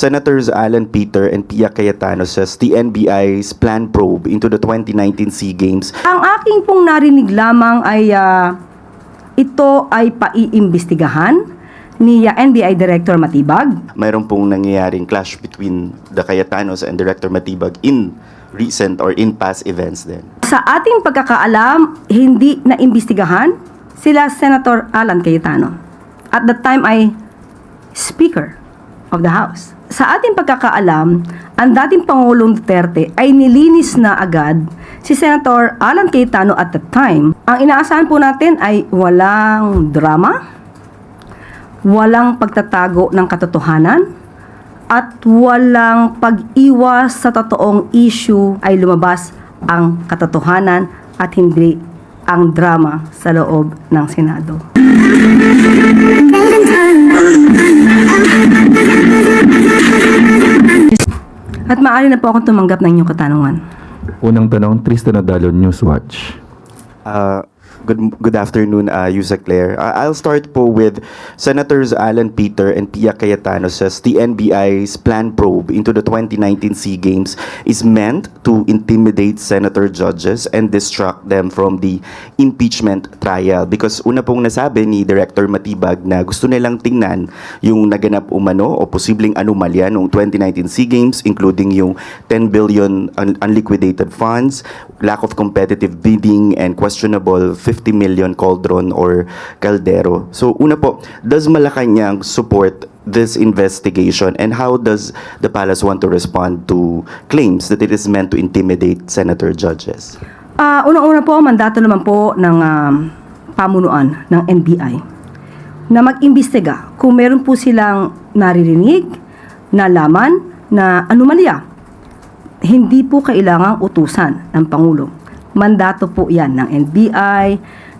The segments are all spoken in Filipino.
Senators Alan Peter and Pia Cayetano says the NBI's planned probe into the 2019 SEA Games. Ang aking pong narinig lamang ay ito ay paiimbestigahan ni NBI Director Matibag. Mayroon pong nangyayaring clash between the Cayetanos and Director Matibag in recent or in past events din. Sa ating pagkakaalam, hindi na imbestigahan sila Senator Alan Cayetano. At the time ay Speaker of the House. Sa ating pagkakaalam, ang dating Pangulong Duterte ay nilinis na agad si Senator Alan Cayetano at the time. Ang inaasahan po natin ay walang drama, walang pagtatago ng katotohanan, at walang pag-iwas sa totoong issue ay lumabas ang katotohanan at hindi ang drama sa loob ng Senado. At maaari na po akong tumanggap ng inyong katanungan. Unang tanong, Tristan Adalo, Newswatch. Good afternoon, Yusek Claire. I'll start po with Senators Alan Peter and Pia Cayetano says the NBI's planned probe into the 2019 SEA Games is meant to intimidate senator judges and distract them from the impeachment trial. Because una pong nasabi ni Director Matibag na gusto nilang tingnan yung naganap umano o posibleng anomalya noong 2019 SEA Games, including yung 10 billion unliquidated funds, lack of competitive bidding, and questionable 50 million cauldron or caldero. So una po, does Malacanang support this investigation, and how does the palace want to respond to claims that it is meant to intimidate senator judges? Unang-una po, mandato naman po ng pamunuan ng NBI na mag-imbestiga kung meron po silang naririnig, nalaman na anomalya. Hindi po kailangang utusan ng Pangulo. Mandato po yan ng NBI,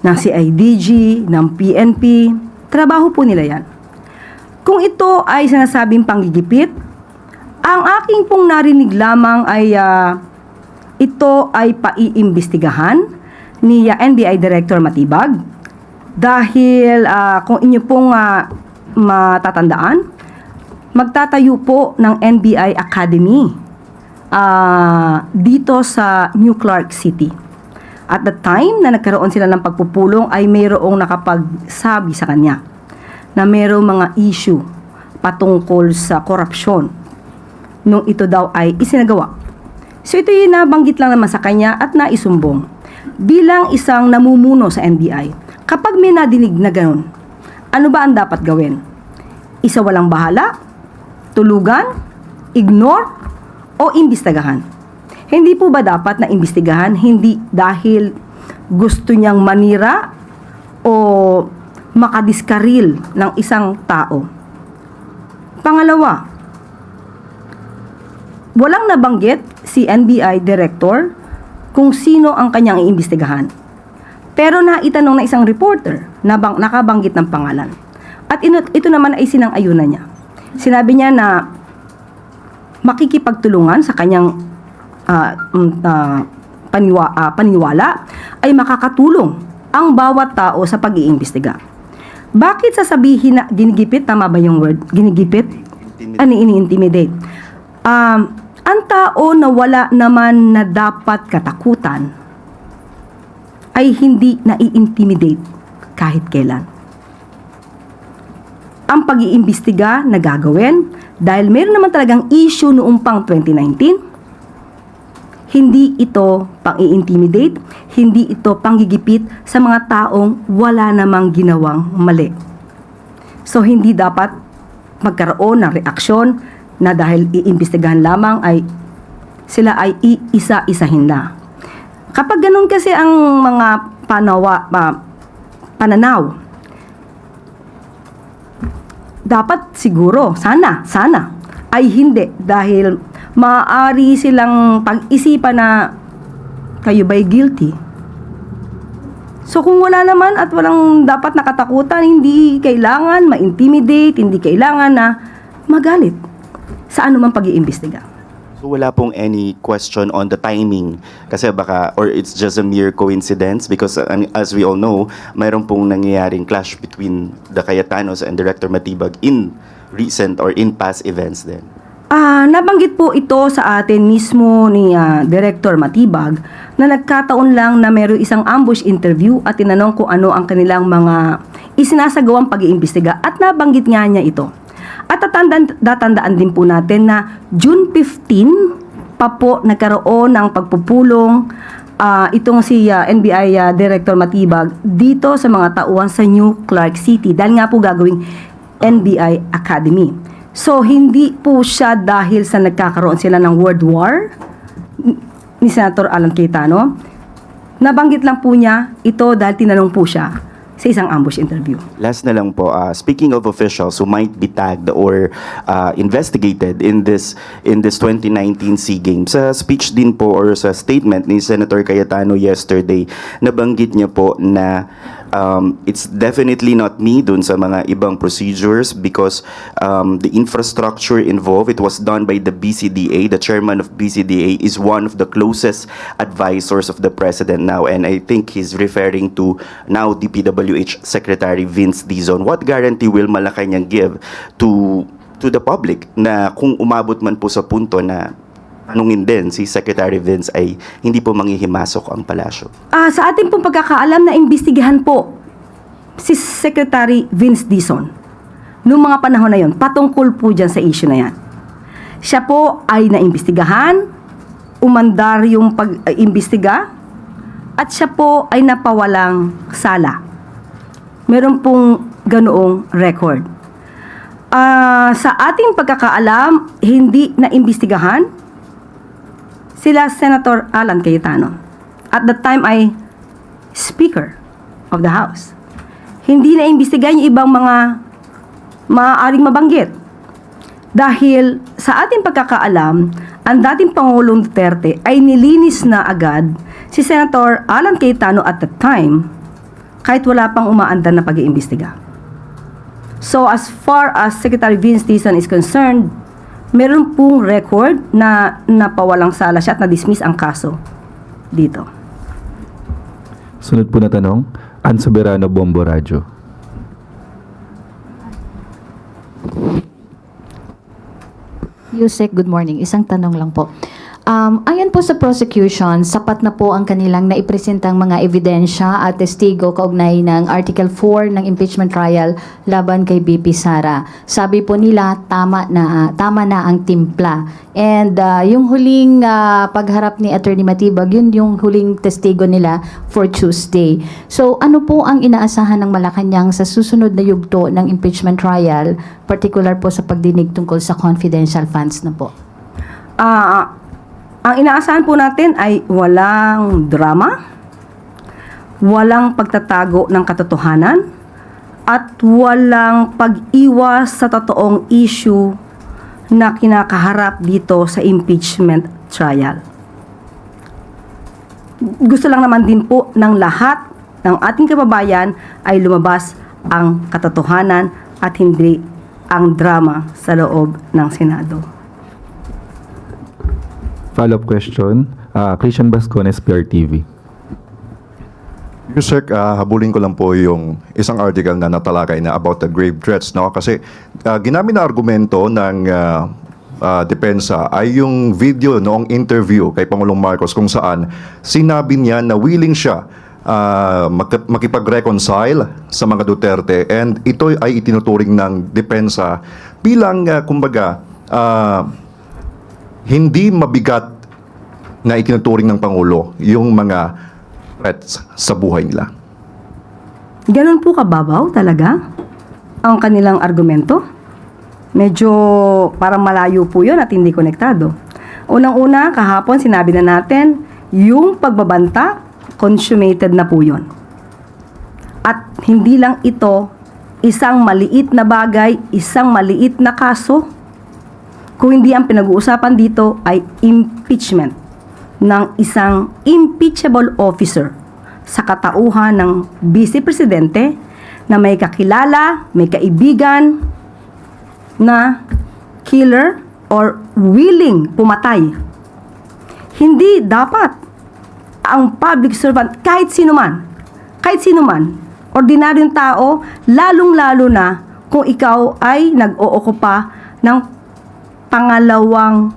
ng CIDG, ng PNP. Trabaho po nila yan. Kung ito ay sinasabing panggigipit, ang aking pong narinig lamang ay ito ay paiimbestigahan ni NBI Director Matibag. Dahil kung inyo pong matatandaan, magtatayo po ng NBI Academy dito sa New Clark City. At the time na nagkaroon sila ng pagpupulong ay mayroong nakapagsabi sa kanya na mayroong mga issue patungkol sa korupsyon nung ito daw ay isinagawa. So ito yung nabanggit lang naman sa kanya at naisumbong bilang isang namumuno sa NBI. Kapag may nadinig na ganun, ano ba ang dapat gawin? Isa walang bahala? Tulugan? Ignore? O imbestigahan? Hindi po ba dapat na imbestigahan hindi dahil gusto niyang manira o makadiskaril ng isang tao? Pangalawa, walang nabanggit si NBI Director kung sino ang kanyang iimbestigahan. Pero naitanong na isang reporter na nakabanggit ng pangalan. At ito naman ay sinang-ayunan niya. Sinabi niya na makikipagtulungan sa kanyang paniwala ay makakatulong ang bawat tao sa pag-iimbestiga. Bakit sasabihin na ginigipit? Tama ba yung word? Ginigipit? Ini-intimidate. Ang tao na wala naman na dapat katakutan ay hindi nai-intimidate kahit kailan. Ang pag-iimbestiga na gagawin dahil meron naman talagang issue noong pang 2019, hindi ito pang-i-intimidate, hindi ito panggigipit sa mga taong wala namang ginawang mali. So hindi dapat magkaroon ng reaksyon na dahil iimbestigahan lamang ay sila ay iisa-isahin na. Kapag ganun kasi ang mga pananaw, dapat siguro, sana ay hindi dahil maaari silang pag-isipan na kayo ba'y guilty. So kung wala naman at walang dapat nakatakutan, hindi kailangan ma-intimidate, hindi kailangan na magalit sa anumang pag-iimbestiga. So wala pong any question on the timing kasi baka or it's just a mere coincidence because as we all know, mayroon pong nangyayaring clash between the Cayetanos and Director Matibag in recent or in past events din. Nabanggit po ito sa atin mismo ni Director Matibag na nagkataon lang na mayroong isang ambush interview at tinanong kung ano ang kanilang mga isinasagawang pag-iimbestiga at nabanggit nga niya ito. At tatandaan din po natin na June 15 pa po nagkaroon ng pagpupulong itong si NBI Director Matibag dito sa mga tauhan sa New Clark City dahil nga po gagawing NBI Academy. So, hindi po siya dahil sa nagkakaroon sila ng World War ni Senator Alan Cayetano. Nabanggit lang po niya ito dahil tinanong po siya sa isang ambush interview. Last na lang po, speaking of officials who might be tagged or investigated in this 2019 SEA Games, sa speech din po or sa statement ni Senator Cayetano yesterday, nabanggit niya po na it's definitely not me dun sa mga ibang procedures because the infrastructure involved, it was done by the BCDA. The chairman of BCDA is one of the closest advisors of the president now, and I think he's referring to now DPWH Secretary Vince Dizon. What guarantee will Malacanang give to the public na kung umabot man po sa punto na tanungin din si Secretary Vince ay hindi po manghihimasok ang palasyo? Sa ating pong pagkakaalam na imbestigahan po si Secretary Vince Dizon noong mga panahon na yon patungkol po dyan sa issue na yan. Siya po ay naimbestigahan, umandar yung pag-imbestiga, at siya po ay napawalang sala. Meron pong ganoong record. Sa ating pagkakaalam, hindi naimbestigahan sila Senator Alan Cayetano. At the time ay Speaker of the House. Hindi na imbestigahan yung ibang mga maaaring mabanggit. Dahil sa ating pagkakaalam, ang dating Pangulong Duterte ay nilinis na agad si Senator Alan Cayetano at the time kahit wala pang umaandar na pag-iimbestiga. So as far as Secretary Vince Dizon is concerned, meron pong record na napawalang sala siya at na-dismiss ang kaso dito. Sunod po na tanong, Ann Soberano, Bombo Radyo. Yusek, good morning. Isang tanong lang po. Ayon po sa prosecution, sapat na po ang kanilang naipresentang mga ebidensya at testigo kaugnay ng Article 4 ng impeachment trial laban kay BP Sara. Sabi po nila, tama na ang timpla. And yung huling pagharap ni Attorney Matibag, yun yung huling testigo nila for Tuesday. So ano po ang inaasahan ng Malacanang sa susunod na yugto ng impeachment trial, particular po sa pagdinig tungkol sa confidential funds na po? Ang inaasahan po natin ay walang drama, walang pagtatago ng katotohanan, at walang pag-iwas sa totoong issue na kinakaharap dito sa impeachment trial. Gusto lang naman din po ng lahat ng ating kababayan ay lumabas ang katotohanan at hindi ang drama sa loob ng Senado. Follow-up question, Christian Bascones, PRTV. Yusek, habulin ko lang po yung isang article na natalakay na about the grave threats. No? Kasi ginamit na argumento ng depensa ay yung video noong interview kay Pangulong Marcos kung saan sinabi niya na willing siya makipag-reconcile sa mga Duterte, and ito ay itinuturing ng depensa bilang kumbaga hindi mabigat na itinuturing ng Pangulo yung mga threats sa buhay nila. Ganun po kababaw talaga ang kanilang argumento. Medyo parang malayo po yun at hindi konektado. Unang-una, kahapon sinabi na natin, yung pagbabanta, consummated na po yun. At hindi lang ito isang maliit na bagay, isang maliit na kaso, kung hindi ang pinag-uusapan dito ay impeachment ng isang impeachable officer sa katauhan ng Vice Presidente na may kakilala, may kaibigan na killer or willing pumatay. Hindi dapat ang public servant, kahit sino man, ordinaryong tao, lalong-lalo na kung ikaw ay nag-ookupa ng pangalawang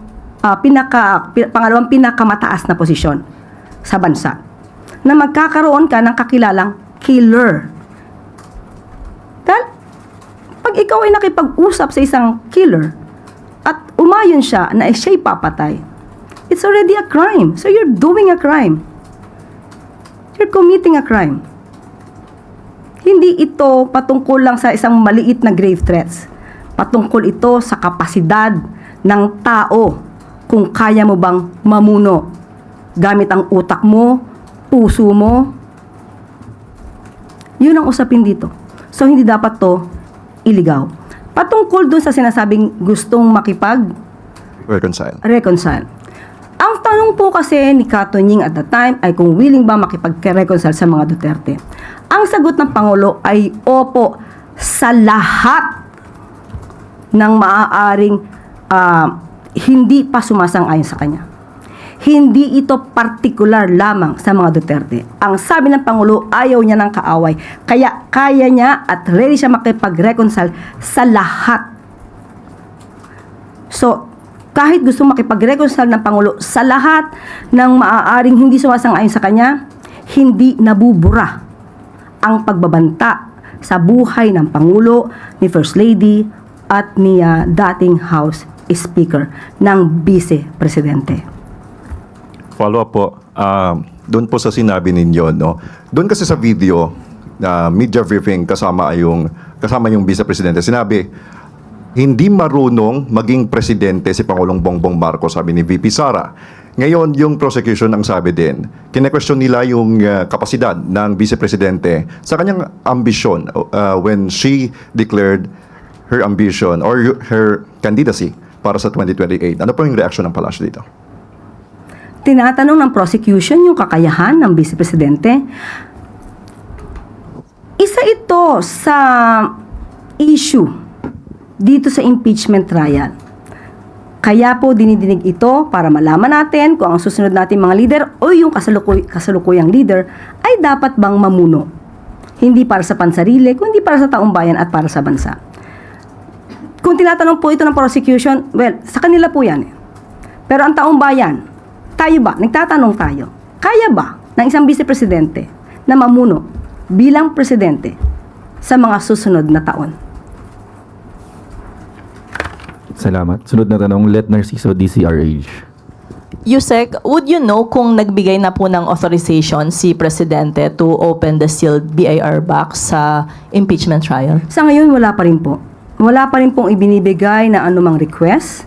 pinakamataas na posisyon sa bansa na magkakaroon ka ng kakilalang killer. Dahil pag ikaw ay nakipag-usap sa isang killer at umayon siya na siya'y papatay, it's already a crime. So you're doing a crime. You're committing a crime. Hindi ito patungkol lang sa isang maliit na grave threats. Patungkol ito sa kapasidad ng tao kung kaya mo bang mamuno gamit ang utak mo, puso mo. Yun ang usapin dito. So hindi dapat to iligaw. Patungkol dun sa sinasabing gustong Reconcile. reconcile. Ang tanong po kasi ni Kato Nying at the time ay kung willing ba makipag-reconcile sa mga Duterte. Ang sagot ng Pangulo ay opo sa lahat ng maaaring hindi pa sumasang-ayon sa kanya. Hindi ito partikular lamang sa mga Duterte. Ang sabi ng Pangulo, ayaw niya ng kaaway. Kaya kaya niya at ready siya makipag-reconcile sa lahat. So, kahit gusto makipag-reconcile ng Pangulo sa lahat ng maaaring hindi sumasang-ayon sa kanya, hindi nabubura ang pagbabanta sa buhay ng Pangulo, ni First Lady, at ni dating House Speaker ng Vice Presidente. Follow up po. Doon po sa sinabi ninyo, no? Doon kasi sa video, media briefing kasama yung Vice Presidente, sinabi, hindi marunong maging presidente si Pangulong Bongbong Marcos, sabi ni VP Sara. Ngayon, yung prosecution ang sabi din, kine-question nila yung kapasidad ng Vice Presidente sa kanyang ambisyon when she declared her ambition or her candidacy para sa 2028. Ano po yung reaction ng palasyo dito? Tinatanong ng prosecution yung kakayahan ng Vice Presidente. Isa ito sa issue dito sa impeachment trial. Kaya po dinidinig ito para malaman natin kung ang susunod nating mga leader o yung kasalukuyang leader ay dapat bang mamuno. Hindi para sa pansarili, kundi para sa taong bayan at para sa bansa. Kung tinatanong po ito ng prosecution, well, sa kanila po yan. Pero ang taong bayan, tayo ba? Nagtatanong tayo. Kaya ba ng isang Vice Presidente na mamuno bilang presidente sa mga susunod na taon? Salamat. Sunod na tanong, Let Narciso, DCRH. Yusek, would you know kung nagbigay na po ng authorization si Presidente to open the sealed BIR box sa impeachment trial? Sa ngayon, wala pa rin po. Wala pa rin pong ibinibigay na anumang request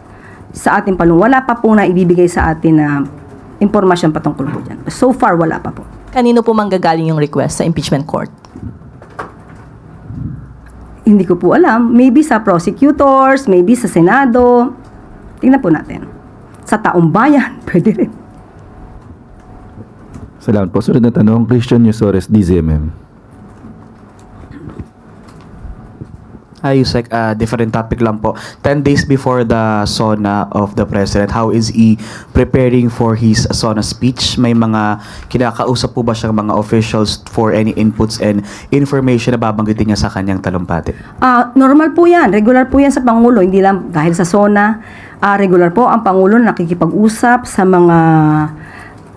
sa ating palung. Wala pa po na ibibigay sa atin na impormasyon patungkol po dyan. So far, wala pa po. Kanino po manggagaling yung request sa impeachment court? Hindi ko po alam. Maybe sa prosecutors, maybe sa Senado. Tingnan po natin. Sa taong bayan, pwede rin. Salamat po. Sunod na tanong, Christian Yusores, DZMM. Hi, Yusek. Different topic lang po. 10 days before the SONA of the President, how is he preparing for his SONA speech? May mga kinakausap po ba siyang mga officials for any inputs and information na babanggitin niya sa kanyang talumpati? Normal po yan. Regular po yan sa Pangulo. Hindi lang dahil sa SONA. Regular po ang Pangulo na nakikipag-usap sa mga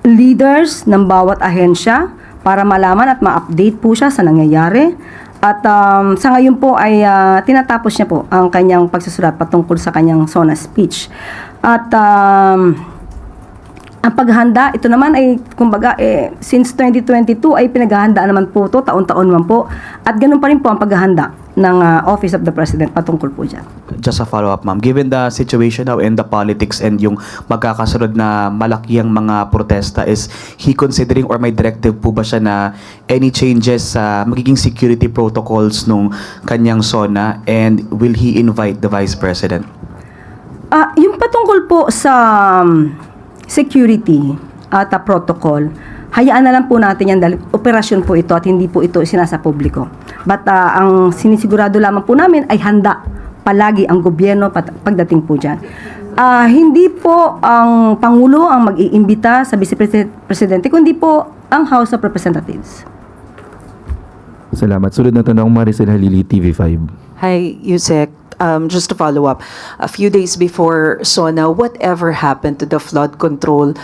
leaders ng bawat ahensya para malaman at ma-update po siya sa nangyayari. At sa ngayon po ay tinatapos niya po ang kanyang pagsusulat patungkol sa kanyang SONA speech. At ang paghahanda, ito naman ay kumbaga since 2022 ay pinaghahanda naman po ito, taon-taon naman po. At ganun pa rin po ang paghahanda ng Office of the President patungkol po dyan. Just a follow-up, ma'am. Given the situation now in the politics and yung magkakasunod na malaki ang mga protesta, is he considering or may directive po ba siya na any changes sa magiging security protocols nung kanyang SONA, and will he invite the Vice President? Yung patungkol po sa security at protocol, hayaan na lang po natin yan dahil operasyon po ito at hindi po ito sinasa publiko. But ang sinisigurado lamang po namin ay handa palagi ang gobyerno pagdating po dyan. Hindi po ang Pangulo ang mag-iimbita sa Vice Presidente, kundi po ang House of Representatives. Salamat. Sunod na tanong, Maricel Halili, TV5. Hi, Yusek. just to follow up, a few days before SONA, whatever happened to the flood control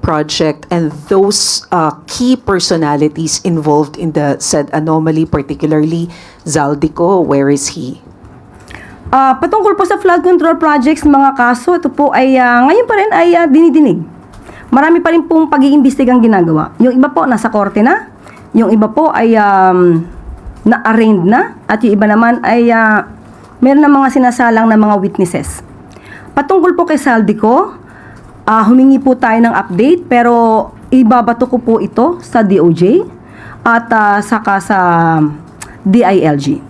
project and those key personalities involved in the said anomaly, particularly Zaldico, where is he? Patungkol po sa flood control projects, mga kaso, ito po ay ngayon pa rin ay dinidinig. Marami pa rin pong pag-iimbestigang ginagawa. Yung iba po nasa korte na, yung iba po ay na-arraigned na, at yung iba naman ay meron na mga sinasalang na mga witnesses. Patungkol po kay Zaldico, humingi po tayo ng update, pero ibabato ko po ito sa DOJ at saka sa DILG.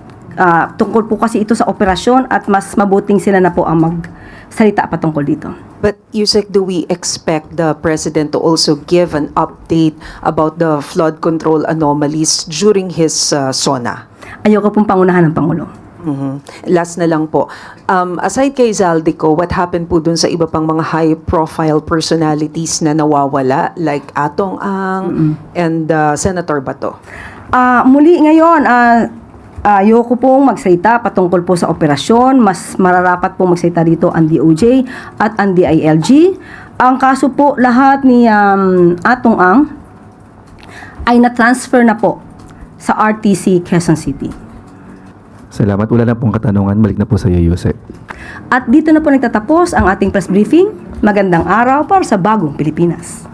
Tungkol po kasi ito sa operasyon at mas mabuting sila na po ang magsalita patungkol dito. But Yusek, do we expect the President to also give an update about the flood control anomalies during his SONA? Ayoko pong pangunahan ng Pangulo. Last na lang po. Aside kay Zaldico, what happened po dun sa iba pang mga high-profile personalities na nawawala like Atong Ang and Senator Bato? Muli ngayon, ayoko pong magsalita patungkol po sa operasyon. Mas mararapat po magsalita dito ang DOJ at ang DILG. Ang kaso po, lahat ni Atong Ang ay na-transfer na po sa RTC Quezon City. Salamat. Wala na pong katanungan. Balik na po sa iyo, Yusek. At dito na po nagtatapos ang ating press briefing. Magandang araw para sa bagong Pilipinas.